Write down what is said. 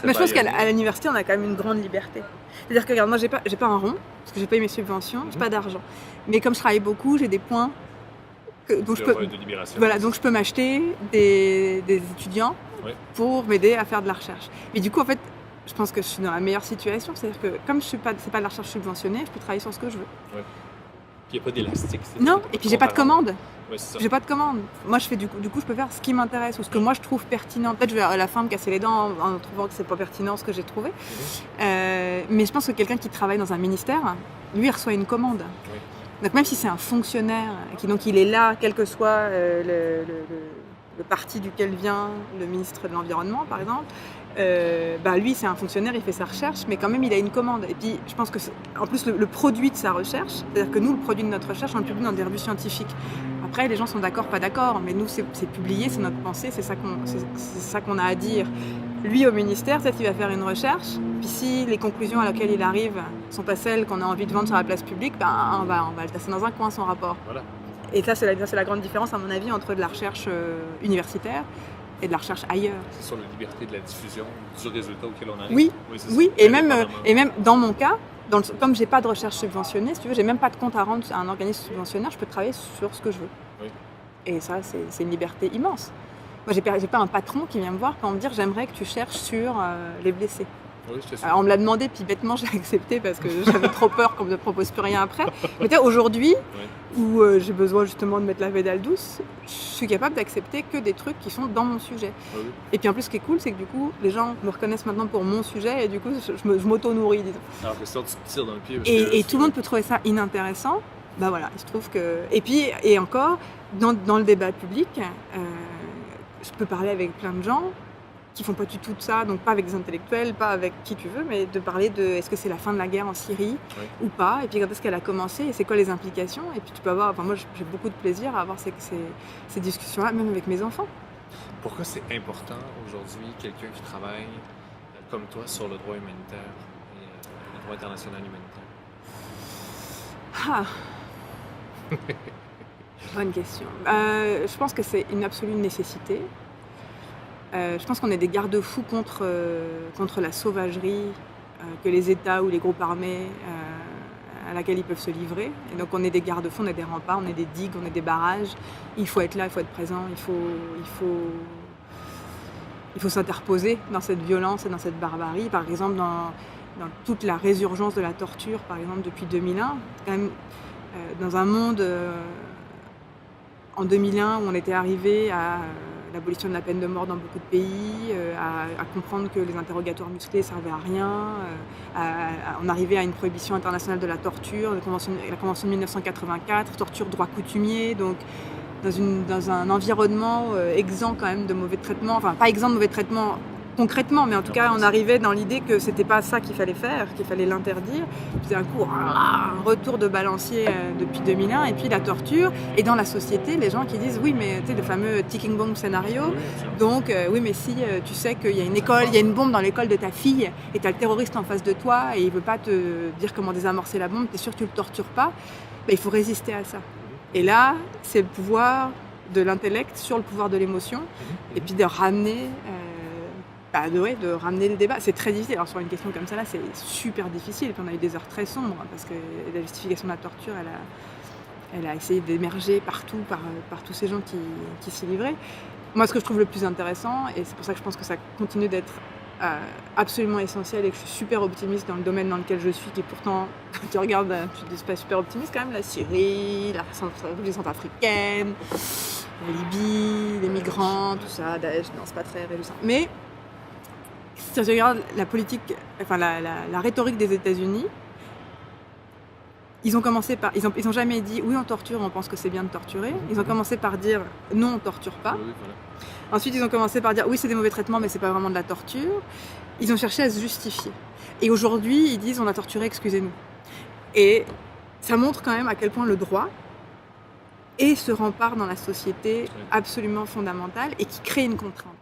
Mais je pense qu'à l'université, on a quand même une grande liberté. C'est-à-dire que, regarde, moi, j'ai pas un rond, parce que j'ai payé mes subventions, j'ai pas d'argent. Mais comme je travaille beaucoup, j'ai des points donc de libération. Voilà, donc je peux m'acheter des étudiants pour m'aider à faire de la recherche. Mais du coup, en fait, je pense que je suis dans la meilleure situation. C'est-à-dire que comme c'est pas de la recherche subventionnée, je peux travailler sur ce que je veux. Ouais. Puis il n'y a pas d'élastique. Non, et puis j'ai pas de commande. Ouais, c'est ça. J'ai pas de commande. Moi, je fais du coup, je peux faire ce qui m'intéresse ou ce que moi je trouve pertinent. Peut-être je vais à la fin me casser les dents en trouvant que c'est pas pertinent ce que j'ai trouvé. Mais je pense que quelqu'un qui travaille dans un ministère, lui, il reçoit une commande. Oui. Donc même si c'est un fonctionnaire, donc il est là, quel que soit le parti duquel vient le ministre de l'Environnement, par exemple, lui c'est un fonctionnaire, il fait sa recherche, mais quand même il a une commande. Et puis je pense que en plus le produit de sa recherche, c'est-à-dire que nous le produit de notre recherche, on le publie dans des revues scientifiques. Après les gens sont d'accord, pas d'accord, mais nous c'est publié, c'est notre pensée, c'est ça qu'on a à dire. Lui au ministère, peut-être qu'il va faire une recherche, puis si les conclusions à laquelle il arrive sont pas celles qu'on a envie de vendre sur la place publique, on va le tasser dans un coin son rapport. Voilà. Et ça c'est la grande différence à mon avis entre de la recherche universitaire et de la recherche ailleurs. C'est sur la liberté de la diffusion du résultat auquel on arrive. Oui, et même dans mon cas, comme j'ai pas de recherche subventionnée, si tu veux, j'ai même pas de compte à rendre à un organisme subventionnaire, je peux travailler sur ce que je veux. Oui. Et ça, c'est une liberté immense. Moi, j'ai pas un patron qui vient me voir pour me dire j'aimerais que tu cherches sur les blessés. Oui, on me l'a demandé, puis bêtement j'ai accepté parce que j'avais trop peur qu'on ne me propose plus rien après. Mais aujourd'hui, où j'ai besoin justement de mettre la pédale douce, je suis capable d'accepter que des trucs qui sont dans mon sujet. Oui. Et puis en plus, ce qui est cool, c'est que du coup, les gens me reconnaissent maintenant pour mon sujet et du coup, je m'auto-nourris, disons. Alors que sinon, tu te tires dans le pied. Et tout le monde peut trouver ça inintéressant. Bah voilà, il se trouve que... Et encore, dans le débat public, je peux parler avec plein de gens qui font pas du tout de ça, donc pas avec des intellectuels, pas avec qui tu veux, mais de parler de est-ce que c'est la fin de la guerre en Syrie ou pas, et puis quand est-ce qu'elle a commencé, et c'est quoi les implications, et puis tu peux avoir, moi j'ai beaucoup de plaisir à avoir ces discussions-là, même avec mes enfants. Pourquoi c'est important aujourd'hui, quelqu'un qui travaille comme toi sur le droit humanitaire et le droit international humanitaire? Bonne question. Je pense que c'est une absolue nécessité. Je pense qu'on est des garde-fous contre la sauvagerie que les États ou les groupes armés à laquelle ils peuvent se livrer. Et donc on est des garde-fous, on est des remparts, on est des digues, on est des barrages. Il faut être là, il faut être présent, il faut s'interposer dans cette violence et dans cette barbarie. Par exemple, dans toute la résurgence de la torture, par exemple depuis 2001, quand même dans un monde en 2001 où on était arrivé à l'abolition de la peine de mort dans beaucoup de pays, à comprendre que les interrogatoires musclés ne servaient à rien, on arrivait à une prohibition internationale de la torture, la convention de 1984, torture droit coutumier, donc dans un environnement exempt quand même de mauvais traitements, enfin pas exempt de mauvais traitements concrètement, mais en tout cas on arrivait dans l'idée que c'était pas ça qu'il fallait faire, qu'il fallait l'interdire. Puis d'un coup, un retour de balancier depuis 2001, et puis la torture, et dans la société, les gens qui disent oui mais tu sais le fameux ticking bomb scénario, donc oui mais si tu sais qu'il y a une école, il y a une bombe dans l'école de ta fille, et tu as le terroriste en face de toi, et il veut pas te dire comment désamorcer la bombe, t'es sûr que tu le tortures pas, il faut résister à ça. Et là, c'est le pouvoir de l'intellect sur le pouvoir de l'émotion, et puis de ramener le débat. C'est très difficile. Alors sur une question comme ça, là, c'est super difficile. Et puis on a eu des heures très sombres, parce que la justification de la torture, elle a essayé d'émerger partout par tous ces gens qui s'y livraient. Moi, ce que je trouve le plus intéressant, et c'est pour ça que je pense que ça continue d'être absolument essentiel, et que je suis super optimiste dans le domaine dans lequel je suis, qui pourtant, quand tu regardes, tu te dis pas super optimiste quand même, la Syrie, la République centrafricaine, la Libye, les migrants, tout ça, Daesh, non, c'est pas très réjouissant. Mais si tu regardes la politique, enfin la rhétorique des États-Unis, ils ont jamais dit oui on torture, on pense que c'est bien de torturer. Ils ont commencé par dire non on torture pas. Oui, voilà. Ensuite ils ont commencé par dire oui c'est des mauvais traitements mais c'est pas vraiment de la torture. Ils ont cherché à se justifier. Et aujourd'hui ils disent on a torturé, excusez-nous. Et ça montre quand même à quel point le droit est ce rempart dans la société absolument fondamental et qui crée une contrainte.